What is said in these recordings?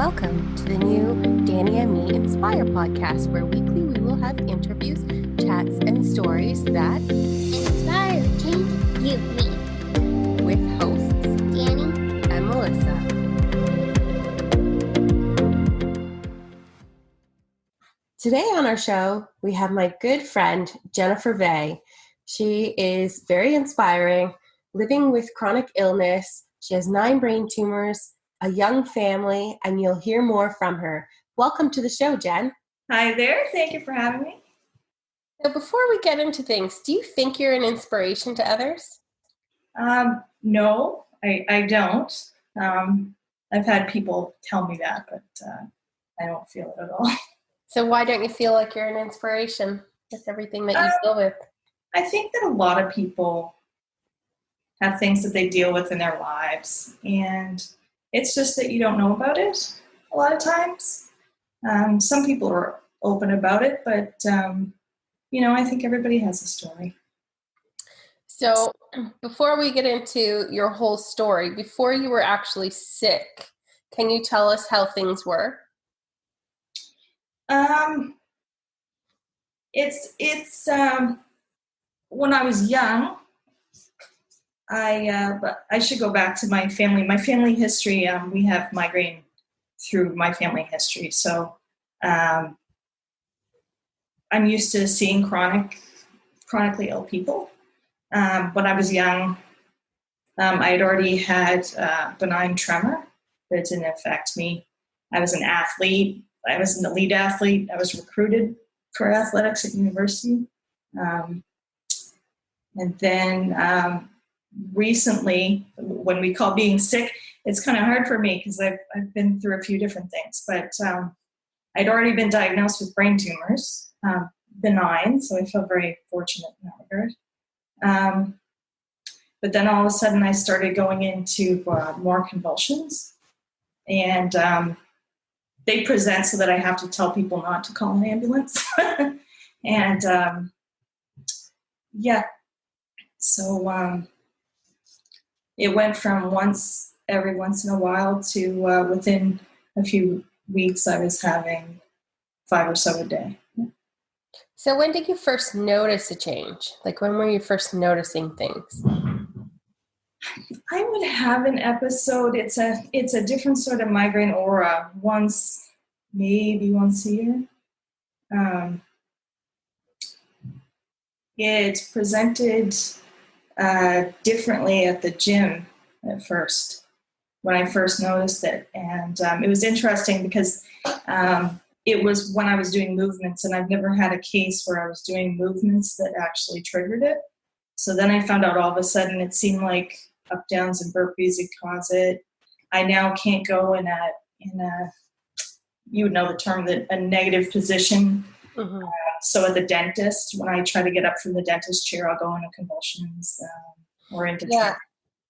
Welcome to the new Dani and Me Inspire podcast, where weekly we will have interviews, chats, and stories that inspire, change, you, me. With hosts Dani and Melissa. Today on our show, we have my good friend, Jen Vey. She is very inspiring, living with chronic illness. She has 9 brain tumors, a young family, and you'll hear more from her. Welcome to the show, Jen. Hi there. Thank you for having me. So before we get into things, do you think you're an inspiration to others? No, I don't. I've had people tell me that, but I don't feel it at all. So why don't you feel like you're an inspiration with everything that you deal with? I think that a lot of people have things that they deal with in their lives, and it's just that you don't know about it a lot of times. Some people are open about it, but, I think everybody has a story. So before we get into your whole story, before you were actually sick, can you tell us how things were? It's when I was young, I should go back to my family. My family history, we have migraine through my family history. So I'm used to seeing chronically ill people. When I was young, I had already had benign tremor that didn't affect me. I was an athlete. I was an elite athlete. I was recruited for athletics at university. And then recently, when we call being sick, it's kind of hard for me because I've been through a few different things. But I'd already been diagnosed with brain tumors, benign, so I feel very fortunate in that regard. But then all of a sudden I started going into more convulsions. And they present so that I have to tell people not to call an ambulance. And so it went from every once in a while to within a few weeks I was having 5 or so a day. So when did you first notice a change? Like, when were you first noticing things? I would have an episode. It's a different sort of migraine aura maybe once a year. It's presented differently at the gym at first when I first noticed it. And it was interesting because it was when I was doing movements, and I've never had a case where I was doing movements that actually triggered it. So then I found out all of a sudden it seemed like up, downs, and burpees would cause it. I now can't go in a you would know the term, that a negative position. Mm-hmm. So at the dentist, when I try to get up from the dentist chair, I'll go into convulsions or into tremor.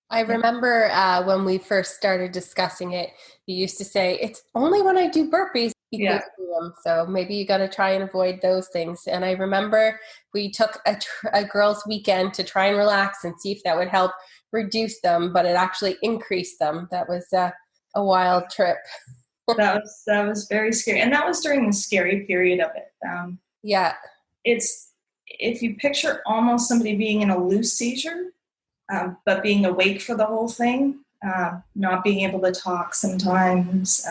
I remember when we first started discussing it, you used to say, it's only when I do burpees you can do them. So maybe you got to try and avoid those things. And I remember we took a girls' weekend to try and relax and see if that would help reduce them, but it actually increased them. That was a wild trip. That was very scary. And that was during the scary period of it. It's, if you picture almost somebody being in a loose seizure, but being awake for the whole thing, not being able to talk sometimes,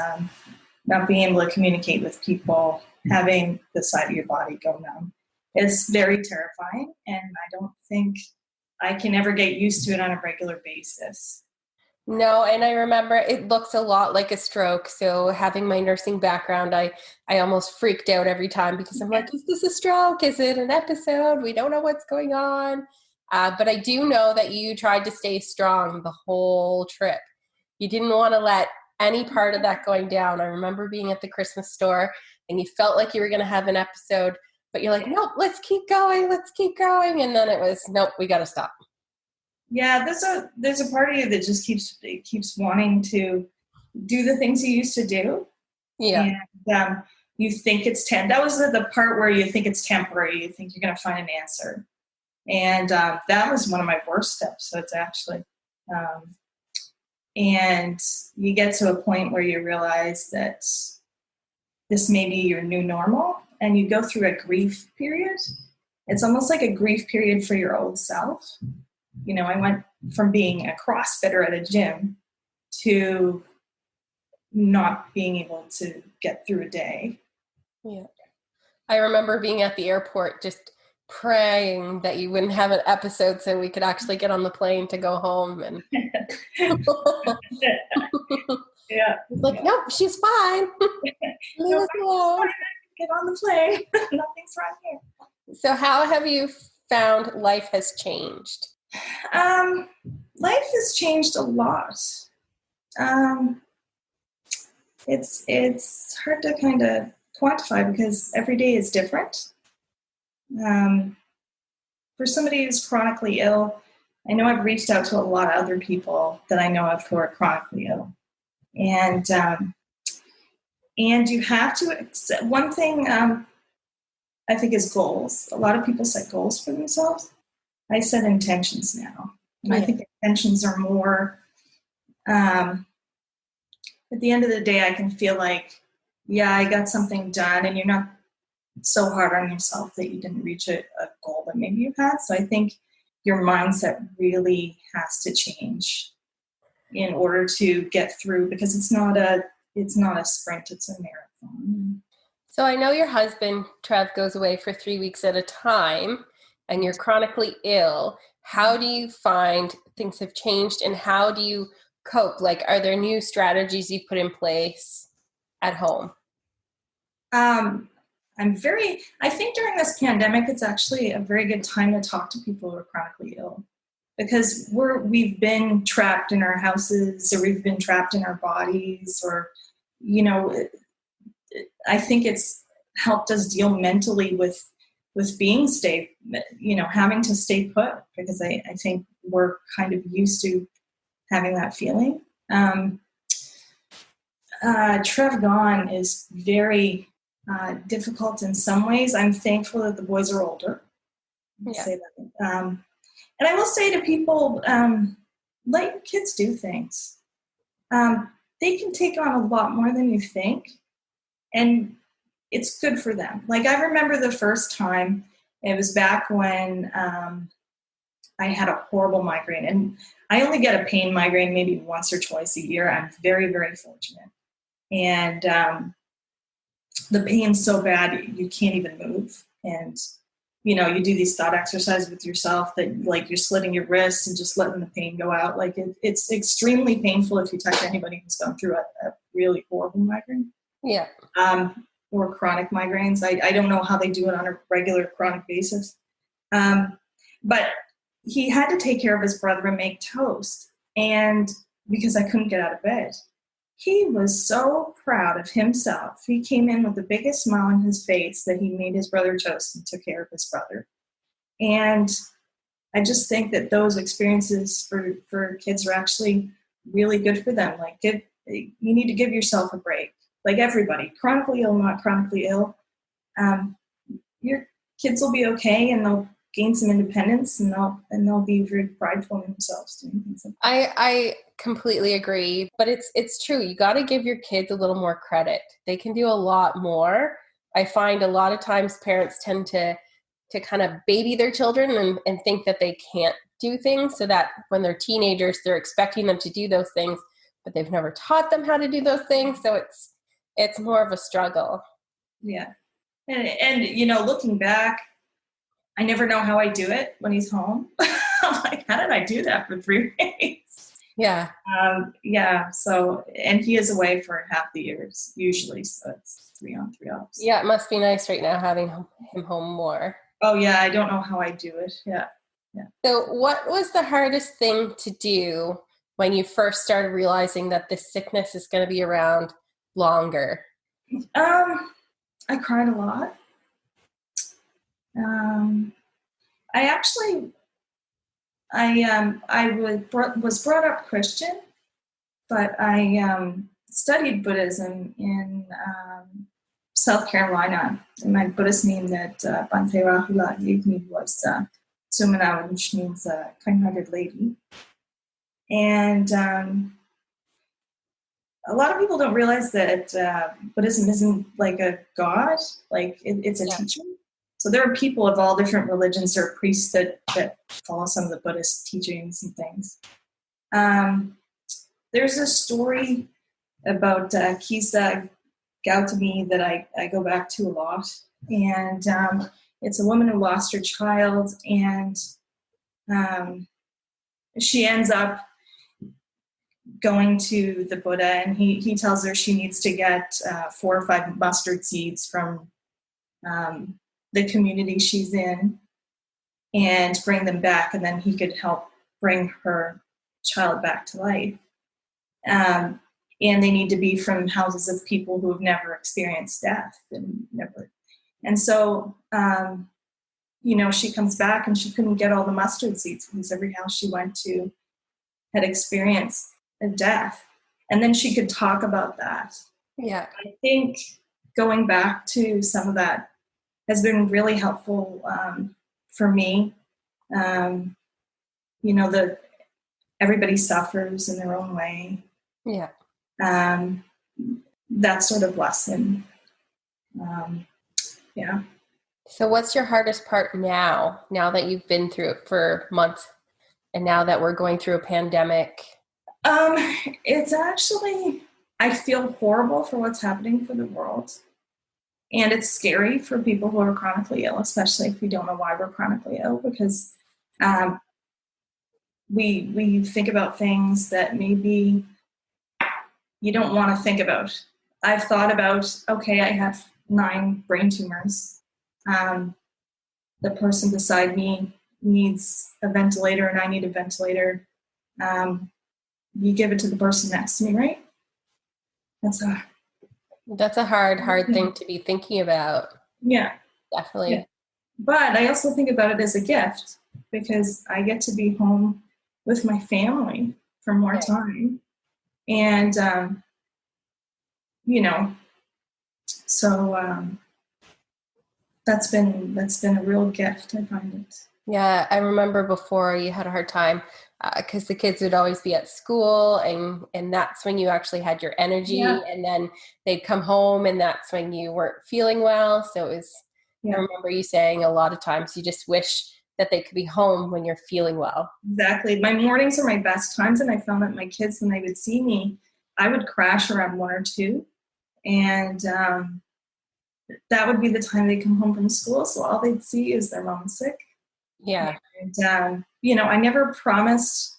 not being able to communicate with people, having the side of your body go numb. It's very terrifying, and I don't think I can ever get used to it on a regular basis. No, and I remember it looks a lot like a stroke. So having my nursing background, I almost freaked out every time because I'm like, is this a stroke? Is it an episode? We don't know what's going on. But I do know that you tried to stay strong the whole trip. You didn't want to let any part of that going down. I remember being at the Christmas store and you felt like you were going to have an episode, but you're like, nope, let's keep going. And then it was, nope, we got to stop. Yeah, there's a part of you that just keeps wanting to do the things you used to do. Yeah. And you think it's that was the part where you think it's temporary. You think you're going to find an answer. And that was one of my worst episodes, actually. And you get to a point where you realize that this may be your new normal, and you go through a grief period. It's almost like a grief period for your old self. You know, I went from being a CrossFitter at a gym to not being able to get through a day. Yeah. I remember being at the airport just praying that you wouldn't have an episode so we could actually get on the plane to go home. And yeah. Like, nope, she's fine. Leave us alone. Get on the plane. Nothing's wrong here. So how have you found life has changed? Life has changed a lot. It's hard to kind of quantify because every day is different. For somebody who's chronically ill, I know I've reached out to a lot of other people that I know of who are chronically ill. And you have to accept one thing. I think is goals. A lot of people set goals for themselves. I set intentions now, and I think intentions are more. At the end of the day, I can feel like, yeah, I got something done, and you're not so hard on yourself that you didn't reach a goal that maybe you had. So I think your mindset really has to change in order to get through, because it's not a sprint, it's a marathon. So I know your husband, Trev, goes away for 3 weeks at a time, and you're chronically ill. How do you find things have changed, and how do you cope? Like, are there new strategies you put in place at home? I think during this pandemic, it's actually a very good time to talk to people who are chronically ill, because we've been trapped in our houses, or we've been trapped in our bodies, or, you know, I think it's helped us deal mentally with being having to stay put, because I think we're kind of used to having that feeling. Trev gone is very difficult in some ways. I'm thankful that the boys are older. Say that. And I will say to people, let your kids do things. They can take on a lot more than you think, and it's good for them. Like, I remember the first time, it was back when I had a horrible migraine, and I only get a pain migraine maybe once or twice a year. I'm very, very fortunate. And the pain's so bad you can't even move. And, you know, you do these thought exercises with yourself that, like, you're slitting your wrists and just letting the pain go out. Like, it's extremely painful if you talk to anybody who's gone through a really horrible migraine. Yeah. Or chronic migraines. I don't know how they do it on a regular chronic basis. But he had to take care of his brother and make toast. And because I couldn't get out of bed, he was so proud of himself. He came in with the biggest smile on his face that he made his brother toast and took care of his brother. And I just think that those experiences for kids are actually really good for them. Like, you need to give yourself a break. Like, everybody, chronically ill, not chronically ill, your kids will be okay, and they'll gain some independence, and they'll be very prideful in themselves doing things like that. I completely agree, but it's true. You got to give your kids a little more credit. They can do a lot more. I find a lot of times parents tend to kind of baby their children and think that they can't do things, so that when they're teenagers, they're expecting them to do those things, but they've never taught them how to do those things. So it's more of a struggle. Yeah. And you know, looking back, I never know how I do it when he's home. I'm like, how did I do that for 3 weeks? Yeah. Yeah. So, and he is away for half the years usually. So it's 3 on 3 off. Yeah. It must be nice right now having him home more. Oh yeah. I don't know how I do it. Yeah. Yeah. So what was the hardest thing to do when you first started realizing that this sickness is going to be around longer? I cried a lot. I was brought up Christian, but I studied Buddhism in South Carolina. And my Buddhist name that Bhante Rahula gave me was Sumana, which means kind-hearted lady. And a lot of people don't realize that Buddhism isn't like a god, like it's a teacher. So there are people of all different religions. There are priests that follow some of the Buddhist teachings and things. There's a story about Kisa Gautami that I go back to a lot. And it's a woman who lost her child, and she ends up going to the Buddha, and he tells her she needs to get 4 or 5 mustard seeds from the community she's in and bring them back, and then he could help bring her child back to life. And they need to be from houses of people who have never experienced death and so she comes back and she couldn't get all the mustard seeds because every house she went to had experienced a death. And then she could talk about that. Yeah. I think going back to some of that has been really helpful for me. Everybody suffers in their own way. Yeah. That sort of lesson. Yeah. So what's your hardest part now that you've been through it for months and now that we're going through a pandemic? It's actually, I feel horrible for what's happening for the world. And it's scary for people who are chronically ill, especially if we don't know why we're chronically ill, because we think about things that maybe you don't want to think about. I've thought about, okay, I have 9 brain tumors. The person beside me needs a ventilator and I need a ventilator. You give it to the person next to me, right? That's a hard thing to be thinking about. Yeah. Definitely. Yeah. But I also think about it as a gift because I get to be home with my family for more time. And, so that's been a real gift. I find it. Yeah. I remember before you had a hard time because the kids would always be at school and that's when you actually had your energy and then they'd come home and that's when you weren't feeling well. So it was, I remember you saying a lot of times you just wish that they could be home when you're feeling well. Exactly. My mornings are my best times. And I found that my kids, when they would see me, I would crash around 1 or 2. And that would be the time they come home from school. So all they'd see is their mom sick. Yeah. And, I never promised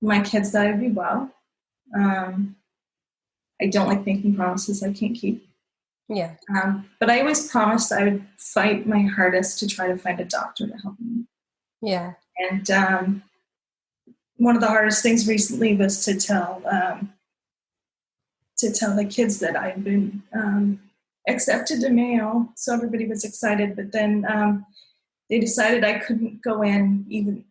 my kids that I'd be well. I don't like making promises I can't keep. Yeah. But I always promised I would fight my hardest to try to find a doctor to help me. Yeah. And one of the hardest things recently was to tell the kids that I'd been accepted to Mayo. So everybody was excited, but then they decided I couldn't go in. Even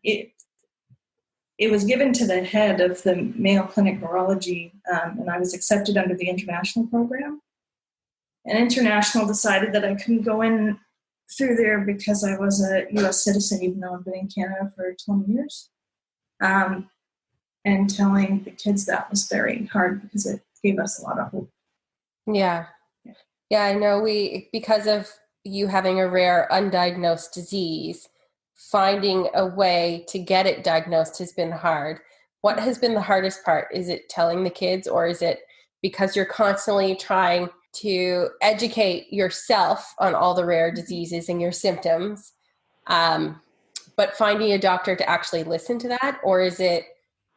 it was given to the head of the Mayo Clinic Neurology, and I was accepted under the international program. And international decided that I couldn't go in through there because I was a U.S. citizen, even though I've been in Canada for 20 years. And telling the kids that was very hard because it gave us a lot of hope. Yeah. Yeah, I know because of you having a rare undiagnosed disease, finding a way to get it diagnosed has been hard. What has been the hardest part? Is it telling the kids, or is it because you're constantly trying to educate yourself on all the rare diseases and your symptoms, but finding a doctor to actually listen to that? Or is it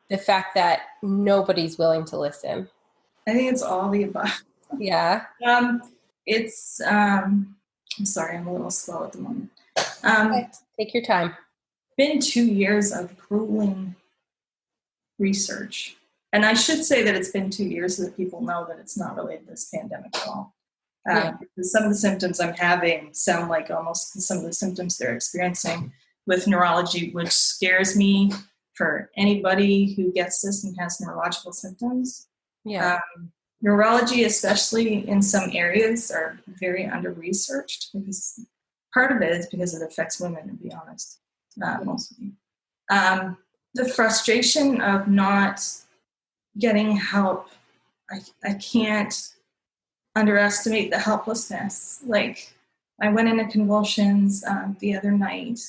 the fact that nobody's willing to listen? I think it's all the above. Yeah. It's, I'm sorry, I'm a little slow at the moment. Okay. Take your time. Been 2 years of grueling research. And I should say that it's been 2 years so that people know that it's not related to this pandemic at all. Because some of the symptoms I'm having sound like almost some of the symptoms they're experiencing with neurology, which scares me for anybody who gets this and has neurological symptoms. Yeah. Neurology, especially in some areas, are very under-researched because part of it is because it affects women, to be honest, mostly. The frustration of not getting help I can't underestimate the helplessness. Like, I went into convulsions the other night,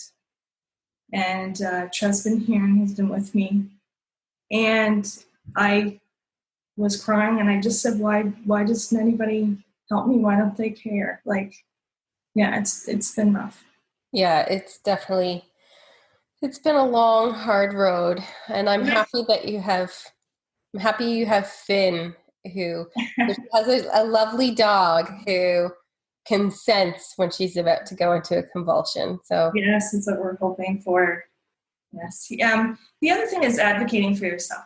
and Trev's been here and he's been with me. And I was crying, and I just said, why doesn't anybody help me? Why don't they care? Like, yeah, it's been rough. Yeah, it's been a long, hard road. And I'm happy you have Finn, who has a lovely dog who can sense when she's about to go into a convulsion. So yes, that's what we're hoping for. Yes. The other thing is advocating for yourself.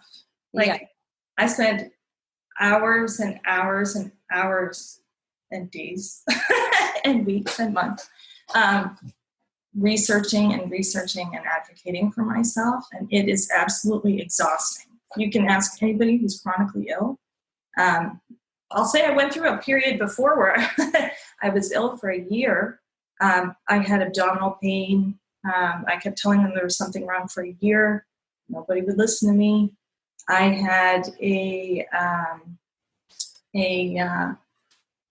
Like, I spent hours and hours and hours and days and weeks and months researching and advocating for myself, and it is absolutely exhausting. You can ask anybody who's chronically ill. I'll say I went through a period before where I was ill for a year. I had abdominal pain. I kept telling them there was something wrong for a year. Nobody would listen to me. I had a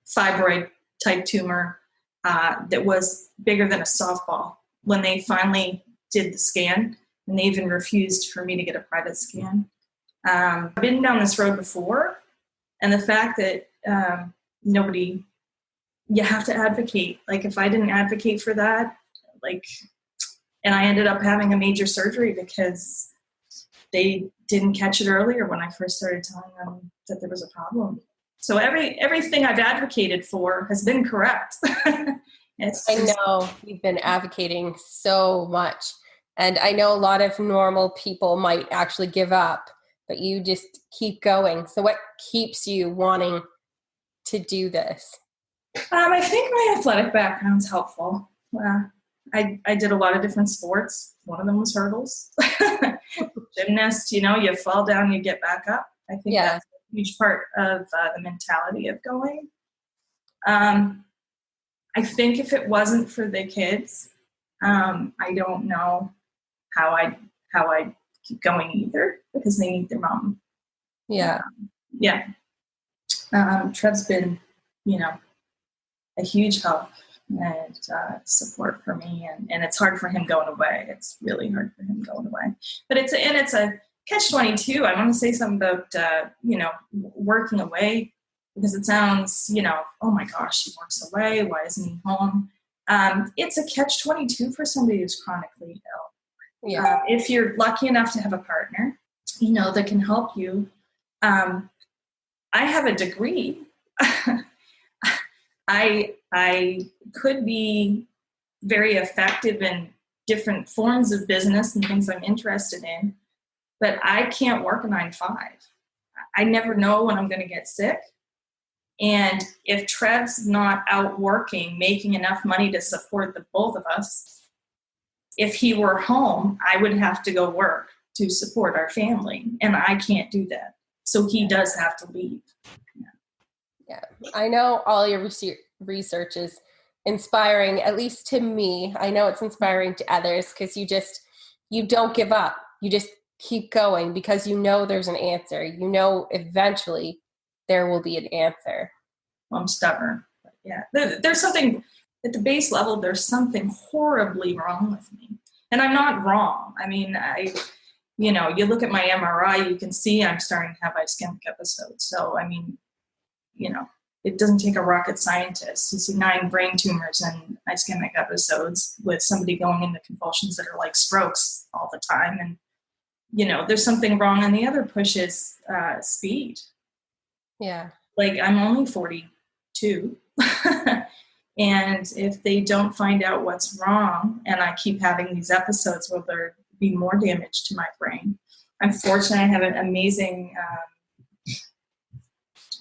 fibroid type tumor that was bigger than a softball. When they finally did the scan, and they even refused for me to get a private scan. I've been down this road before, and the fact that you have to advocate. Like, if I didn't advocate for that, and I ended up having a major surgery because they didn't catch it earlier when I first started telling them that there was a problem. So everything I've advocated for has been correct. I know you've been advocating so much, and I know a lot of normal people might actually give up, but you just keep going. So what keeps you wanting to do this? I think my athletic background's helpful. I did a lot of different sports. One of them was hurdles. Gymnast, you fall down, you get back up. I think that's a huge part of the mentality of going. I think if it wasn't for the kids, I don't know how I'd keep going either, because they need their mom. Yeah. Trev's been, a huge help and support for me, and it's hard for him going away. It's really hard for him going away. But it's a catch-22. I want to say something about working away, because it sounds, oh my gosh, he works away. Why isn't he home? It's a catch-22 for somebody who's chronically ill. Yeah. If you're lucky enough to have a partner, that can help you. I have a degree. I could be very effective in different forms of business and things I'm interested in, but I can't work a 9-to-5. I never know when I'm going to get sick. And if Trev's not out working, making enough money to support the both of us, if he were home, I would have to go work to support our family, and I can't do that. So he does have to leave. Yeah, I know all your research is inspiring, at least to me. I know it's inspiring to others, because you don't give up. You just keep going, because there's an answer. Eventually there will be an answer. I'm stubborn. But yeah, there's something at the base level. There's something horribly wrong with me, and I'm not wrong. I mean, you look at my MRI, you can see I'm starting to have ischemic episodes. So, I mean, it doesn't take a rocket scientist. You see 9 brain tumors and ischemic episodes with somebody going into convulsions that are like strokes all the time. And, there's something wrong. And the other push is speed. Yeah. Like, I'm only 42. And if they don't find out what's wrong, and I keep having these episodes, will there be more damage to my brain? I'm fortunate I have an amazing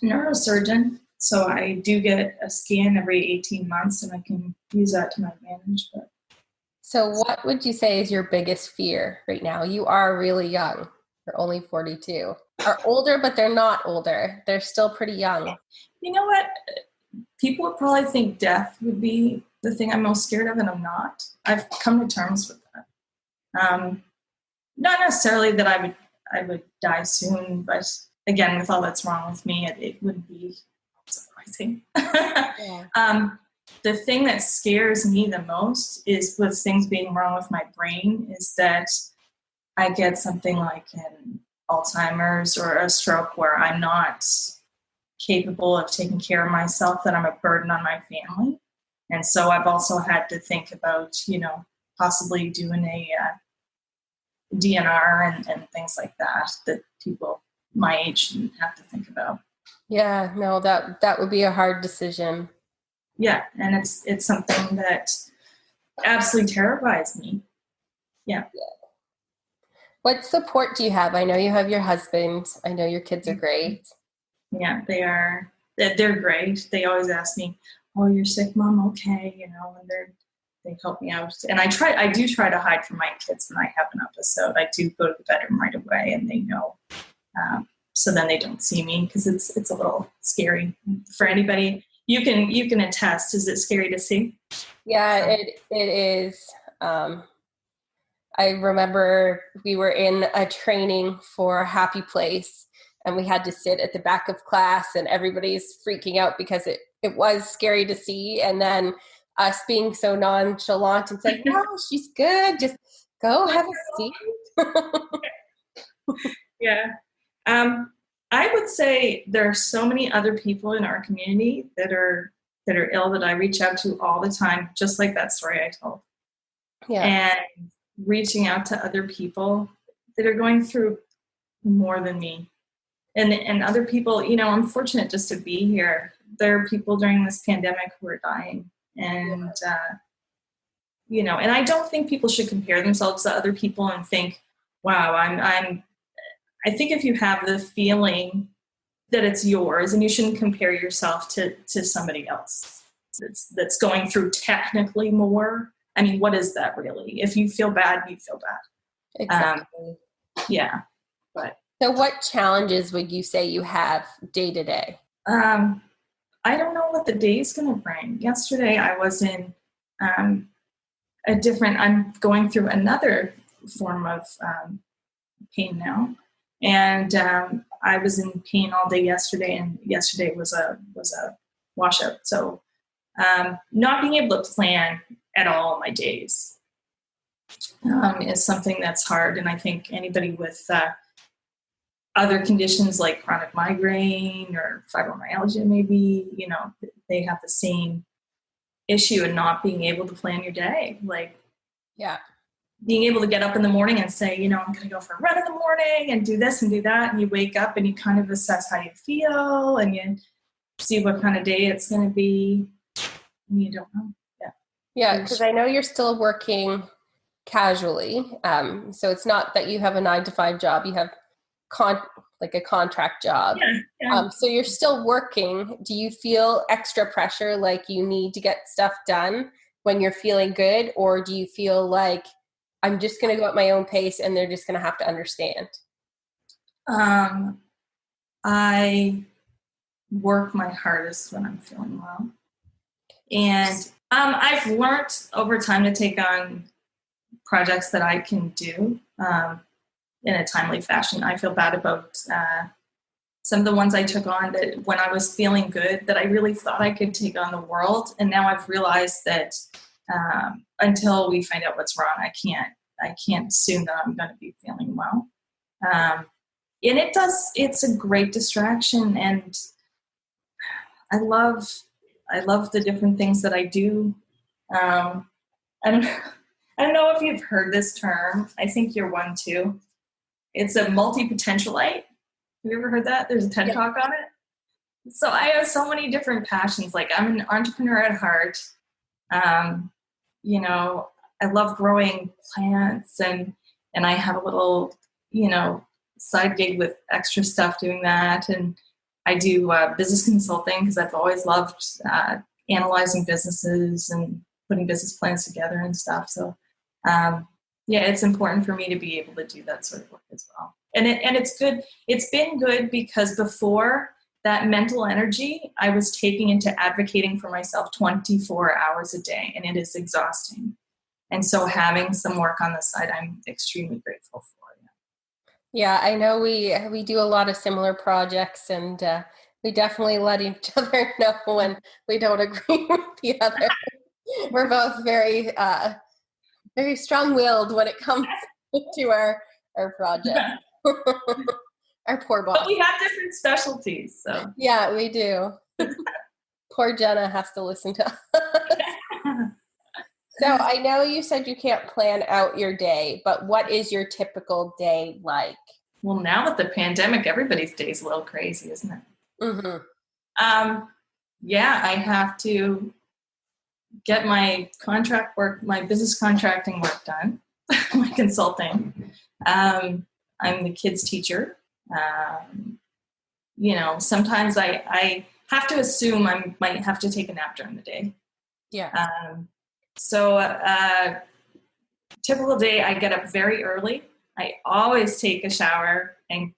neurosurgeon. So I do get a scan every 18 months, and I can use that to my advantage. So what would you say is your biggest fear right now? You are really young. You're only 42. Are older, but they're not older. They're still pretty young. You know what? People would probably think death would be the thing I'm most scared of, and I'm not. I've come to terms with that. Not necessarily that I would die soon, but again, with all that's wrong with me, it wouldn't be surprising. Yeah. The thing that scares me the most is with things being wrong with my brain is that I get something like an Alzheimer's or a stroke where I'm not capable of taking care of myself, that I'm a burden on my family. And so I've also had to think about, possibly doing a DNR and things like that people my age shouldn't have to think about. Yeah, no, that would be a hard decision. Yeah, and it's something that absolutely terrifies me. Yeah. What support do you have? I know you have your husband. I know your kids are great. Yeah, they are. They're great. They always ask me, "Oh, you're sick, Mom? Okay," and they help me out. And I do try to hide from my kids when I have an episode. I do go to the bedroom right away, and they know. So then they don't see me, because it's a little scary for anybody. You can attest. Is it scary to see? Yeah, it is. I remember we were in a training for Happy Place, and we had to sit at the back of class, and everybody's freaking out because it was scary to see. And then us being so nonchalant and saying, "No, she's good. Just go have a seat." Yeah. I would say there are so many other people in our community that are ill that I reach out to all the time, just like that story I told. Yeah. And reaching out to other people that are going through more than me. And other people, I'm fortunate just to be here. There are people during this pandemic who are dying. And, and I don't think people should compare themselves to other people and think, wow, I think if you have the feeling that it's yours, and you shouldn't compare yourself to somebody else that's going through technically more. I mean, what is that really? If you feel bad, you feel bad. Exactly. Yeah. But so what challenges would you say you have day to day? I don't know what the day is going to bring. Yesterday I was in I'm going through another form of pain now. And I was in pain all day yesterday, and yesterday was a washout. So not being able to plan at all my days is something that's hard. And I think anybody with other conditions like chronic migraine or fibromyalgia, maybe, they have the same issue in not being able to plan your day. Like, yeah. Being able to get up in the morning and say, I'm going to go for a run in the morning and do this and do that. And you wake up and you kind of assess how you feel and you see what kind of day it's going to be. And you don't know. Yeah. Yeah. Because I know you're still working casually. So it's not that you have a 9-to-5 job. You have like a contract job. Yeah. So you're still working. Do you feel extra pressure, like you need to get stuff done when you're feeling good? Or do you feel like I'm just going to go at my own pace and they're just going to have to understand? I work my hardest when I'm feeling well. And I've learned over time to take on projects that I can do in a timely fashion. I feel bad about some of the ones I took on that when I was feeling good, that I really thought I could take on the world. And now I've realized that until we find out what's wrong, I can't assume that I'm going to be feeling well. And it's a great distraction. And I love the different things that I do. I don't know if you've heard this term. I think you're one too. It's a multi-potentialite. Have you ever heard that? There's a TED Talk on it. So I have so many different passions. Like, I'm an entrepreneur at heart. I love growing plants, and I have a little, side gig with extra stuff doing that. And I do business consulting because I've always loved analyzing businesses and putting business plans together and stuff. So, it's important for me to be able to do that sort of work as well. And it's good. It's been good because before that mental energy, I was taking into advocating for myself 24 hours a day, and it is exhausting. And so having some work on the side, I'm extremely grateful for. Yeah, I know we do a lot of similar projects, and we definitely let each other know when we don't agree with the other. We're both very very strong-willed when it comes to our project. Our poor boss. But we have different specialties, so yeah, we do. Poor Jenna has to listen to us. So I know you said you can't plan out your day, but what is your typical day like? Well, now with the pandemic, everybody's day is a little crazy, isn't it? Mm-hmm. Yeah, I have to get my contract work, my business contracting work done, my consulting. I'm the kids teacher. Sometimes I have to assume I might have to take a nap during the day. Yeah. Typical day, I get up very early. I always take a shower and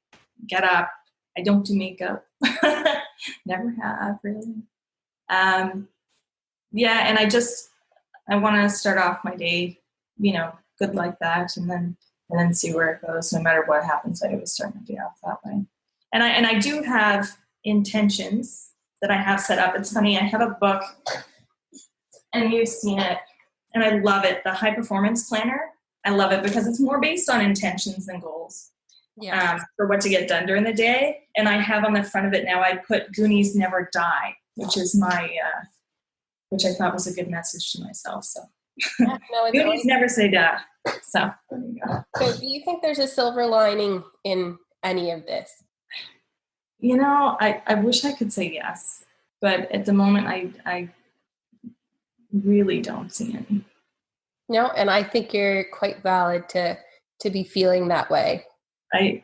get up. I don't do makeup. Never have, really. And I want to start off my day, good like that, and then see where it goes. No matter what happens, I always start my day off that way. And I do have intentions that I have set up. It's funny, I have a book, and you've seen it, and I love it. The High Performance Planner. I love it because it's more based on intentions than goals. Yeah. For what to get done during the day. And I have on the front of it now, I put Goonies Never Die, which is which I thought was a good message to myself. So yeah, no, Goonies never say die. So there you go. So do you think there's a silver lining in any of this? I wish I could say yes, but at the moment I really don't see any. No, and I think you're quite valid to be feeling that way. I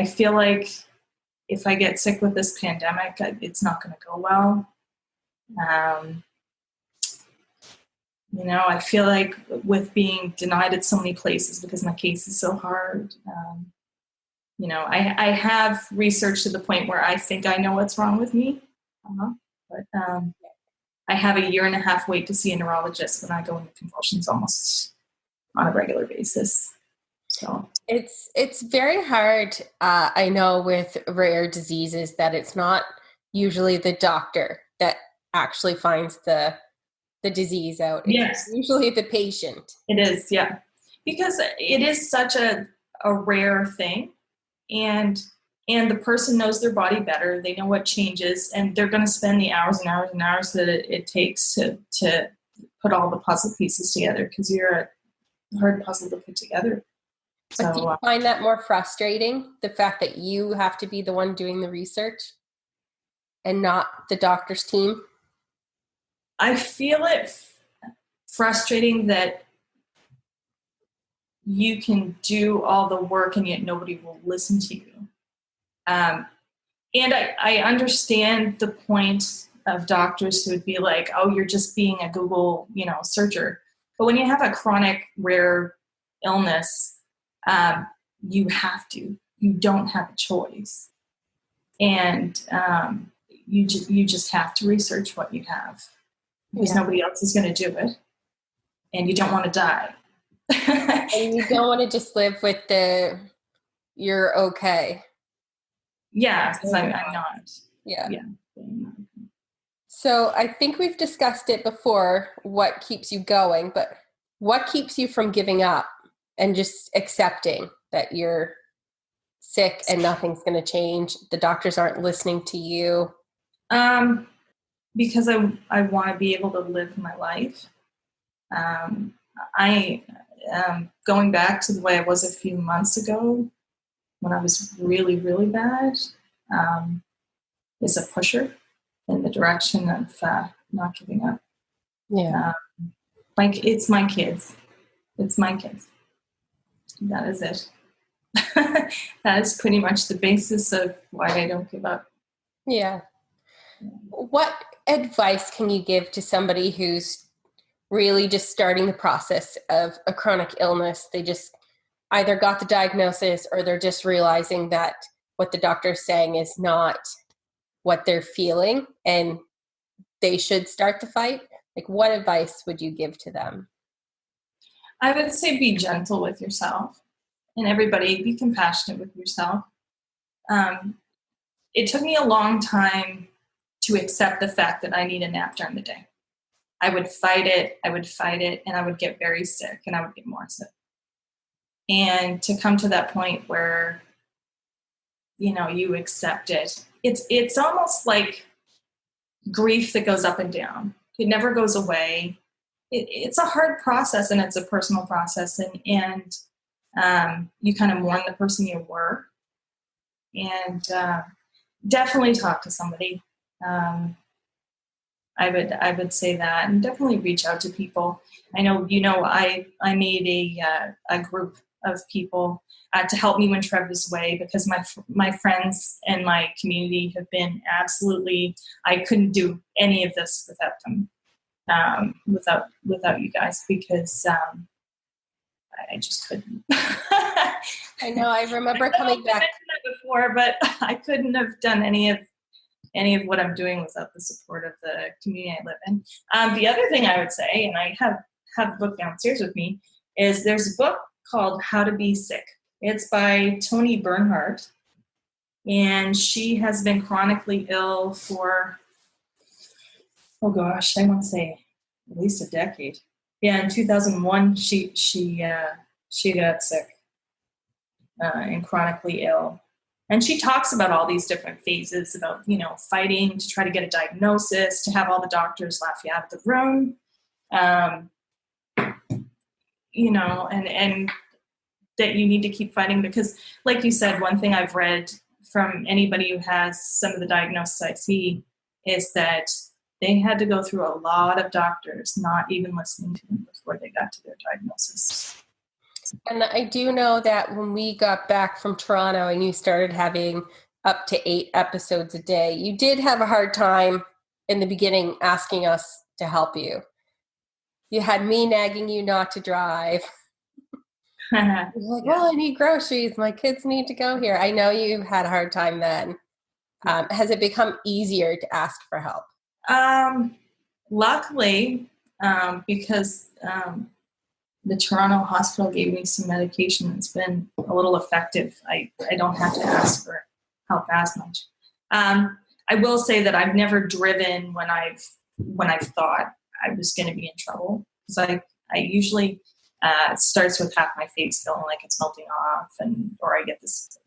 feel like if I get sick with this pandemic, it's not going to go well. I feel like with being denied at so many places because my case is so hard, I have researched to the point where I think I know what's wrong with me. But I have a 1.5 year wait to see a neurologist when I go into convulsions almost on a regular basis. So it's very hard. I know with rare diseases that it's not usually the doctor that actually finds the disease out. Yes. It's usually the patient. It is, yeah. Because it is such a rare thing, and the person knows their body better. They know what changes, and they're going to spend the hours and hours and hours that it takes to put all the puzzle pieces together, because you're a hard puzzle to put together. But do you find that more frustrating, the fact that you have to be the one doing the research and not the doctor's team? I feel it frustrating that you can do all the work and yet nobody will listen to you. And I understand the point of doctors who would be like, oh, you're just being a Google, searcher. But when you have a chronic, rare illness, you don't have a choice. And you just have to research what you have, because nobody else is going to do it. And you don't want to die. And you don't want to just live with you're okay. Yeah, because I'm not. Yeah. So I think we've discussed it before, what keeps you going, but what keeps you from giving up and just accepting that you're sick and nothing's going to change? The doctors aren't listening to you. Because I want to be able to live my life. I am going back to the way I was a few months ago when I was really, really bad, is a pusher in the direction of not giving up. Yeah. It's my kids. It's my kids. That is it. That is pretty much the basis of why I don't give up. Yeah. What advice can you give to somebody who's really just starting the process of a chronic illness? They just either got the diagnosis or they're just realizing that what the doctor's saying is not what they're feeling and they should start the fight. Like, what advice would you give to them? I would say be gentle with yourself. and everybody, be compassionate with yourself. It took me a long time to accept the fact that I need a nap during the day. I would fight it, and I would get very sick, and I would get more sick. And to come to that point where, you accept it. It's almost like grief that goes up and down. It never goes away. It's a hard process, and it's a personal process, and you kind of mourn the person you were, and definitely talk to somebody. I would say that, and definitely reach out to people. I know, I made a group of people to help me when Trev was away, because my friends and my community have been absolutely, I couldn't do any of this without them, without you guys, because I just couldn't. I know. I remember coming back before, but I couldn't have done any of what I'm doing without the support of the community I live in. The other thing I would say, and I have the book downstairs with me, is there's a book called How to Be Sick. It's by Toni Bernhardt, and she has been chronically ill for, I want to say at least a decade. Yeah, in 2001, she got sick and chronically ill. And she talks about all these different phases about, fighting to try to get a diagnosis, to have all the doctors laugh you out of the room, and that you need to keep fighting, because like you said, one thing I've read from anybody who has some of the diagnosis I see is that they had to go through a lot of doctors not even listening to them before they got to their diagnosis. And I do know that when we got back from Toronto and you started having up to 8 episodes a day, you did have a hard time in the beginning asking us to help you. You had me nagging you not to drive. You're like, well, I need groceries. My kids need to go here. I know you had a hard time then. Has it become easier to ask for help? Luckily, because the Toronto hospital gave me some medication that's been a little effective. I don't have to ask for help as much. I will say that I've never driven when I've thought I was going to be in trouble, because I usually it starts with half my face feeling like it's melting off, or I get this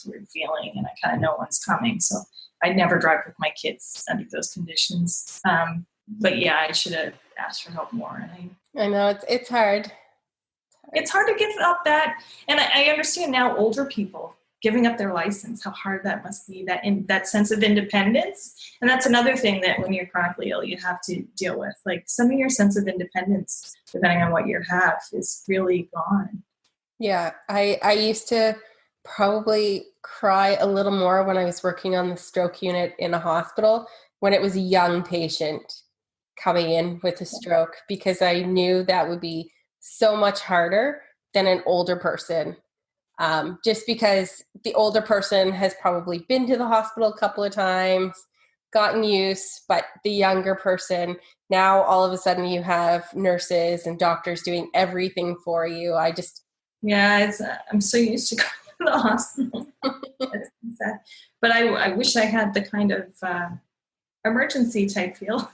weird feeling, and I kind of know when's coming. So I never drive with my kids under those conditions. But yeah, I should have asked for help more. I know it's hard. It's hard to give up that, and I understand now older people giving up their license, how hard that must be, that sense of independence. And that's another thing that when you're chronically ill, you have to deal with. Like, some of your sense of independence, depending on what you have, is really gone. Yeah, I used to probably cry a little more when I was working on the stroke unit in a hospital when it was a young patient coming in with a stroke, because I knew that would be so much harder than an older person. Just because the older person has probably been to the hospital a couple of times, gotten used, but the younger person, now all of a sudden you have nurses and doctors doing everything for you. I'm so used to going to the hospital. It's sad. But I wish I had the kind of emergency type feel.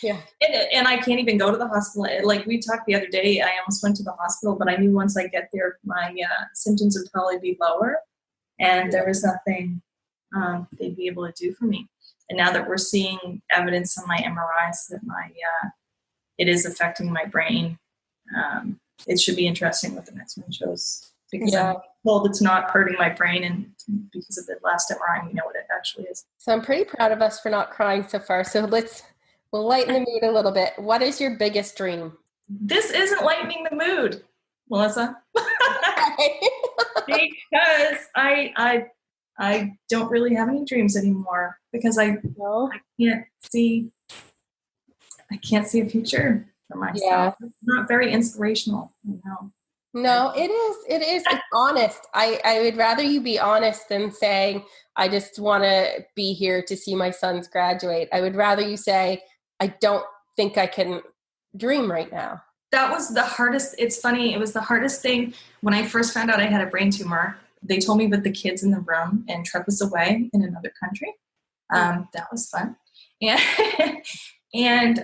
Yeah. And I can't even go to the hospital. Like we talked the other day, I almost went to the hospital, but I knew once I get there, my symptoms would probably be lower, and there was nothing they'd be able to do for me. And now that we're seeing evidence on my MRIs that it is affecting my brain, it should be interesting what the next one shows, because I'm told it's not hurting my brain, and because of the last MRI, we know what it actually is. So I'm pretty proud of us for not crying so far. So we'll lighten the mood a little bit. What is your biggest dream? This isn't lightening the mood, Melissa. Because I don't really have any dreams anymore, because I can't see a future for myself. Yeah. It's not very inspirational, No, it is. It's honest. I would rather you be honest than saying, I just want to be here to see my sons graduate. I would rather you say, I don't think I can dream right now. that was the hardest. It's funny. It was the hardest thing when I first found out I had a brain tumor. They told me with the kids in the room, and Trev was away in another country. That was fun. And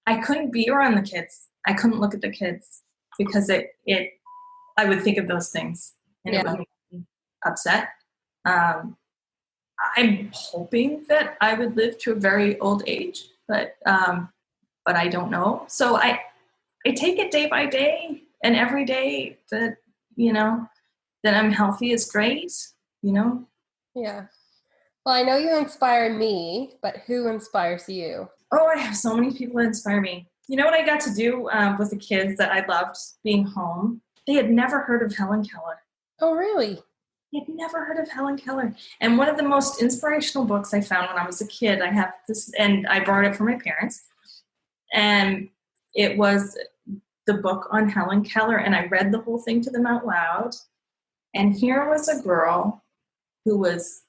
I couldn't be around the kids. I couldn't look at the kids because I would think of those things and it would make me upset. I'm hoping that I would live to a very old age, but I don't know. So I take it day by day, and every day that, that I'm healthy is great, Yeah. Well, I know you inspire me, but who inspires you? Oh, I have so many people that inspire me. You know what I got to do with the kids that I loved being home? They had never heard of Helen Keller. Oh, really? They had never heard of Helen Keller. And one of the most inspirational books I found when I was a kid, I have this, and I borrowed it from my parents. And it was the book on Helen Keller, and I read the whole thing to them out loud. And here was a girl who was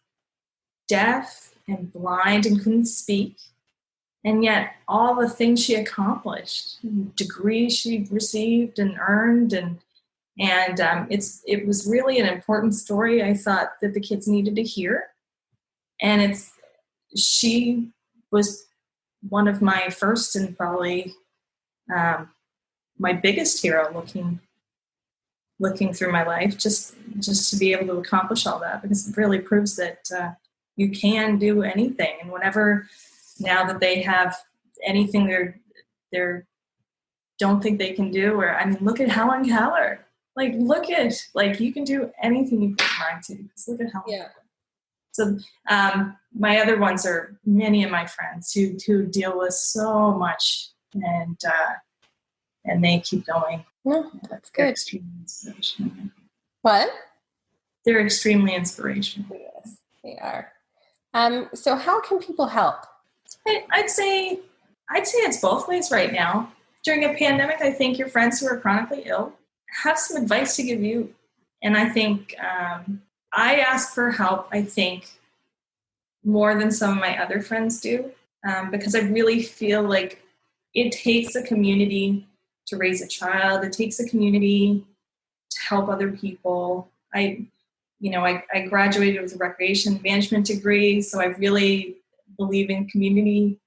deaf and blind and couldn't speak, and yet all the things she accomplished, degrees she received and earned, and it was really an important story, I thought, that the kids needed to hear. And she was one of my first and probably my biggest hero looking through my life, just to be able to accomplish all that, because it really proves that you can do anything. And whenever, now that they have anything they're don't think they can do, or look at Helen Keller. You can do anything you put your mind to. Just look at Helen. Yeah. So my other ones are many of my friends who deal with so much, and they keep going. No, that's good. They're extremely inspirational. What? They're extremely inspirational. Yes, they are. So how can people help? I'd say it's both ways right now. During a pandemic, I think your friends who are chronically ill have some advice to give you. And I think I ask for help, I think, more than some of my other friends do, because I really feel like it takes a community to raise a child. It takes a community to help other people. I graduated with a recreation management degree, so I really believe in community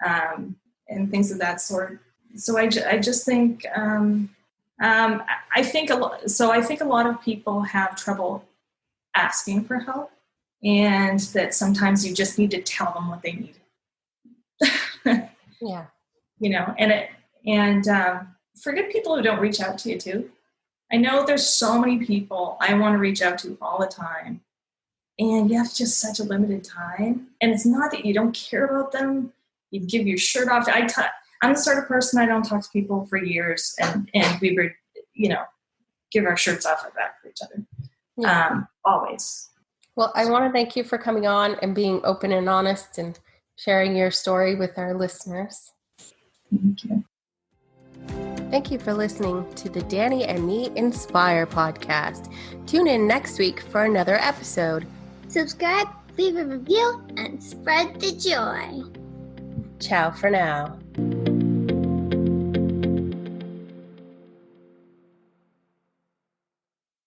and things of that sort. So I just think I think a lot of people have trouble asking for help, and that sometimes you just need to tell them what they need. Yeah. And forget people who don't reach out to you too. I know there's so many people I want to reach out to all the time, and you have just such a limited time. And it's not that you don't care about them. You give your shirt off. I'm the sort of person, I don't talk to people for years, and we would, give our shirts off our back for each other. Yeah. Always. Well, I want to thank you for coming on and being open and honest and sharing your story with our listeners. Thank you. Thank you for listening to the Dani and Me Inspire podcast. Tune in next week for another episode. Subscribe, leave a review, and spread the joy. Ciao for now.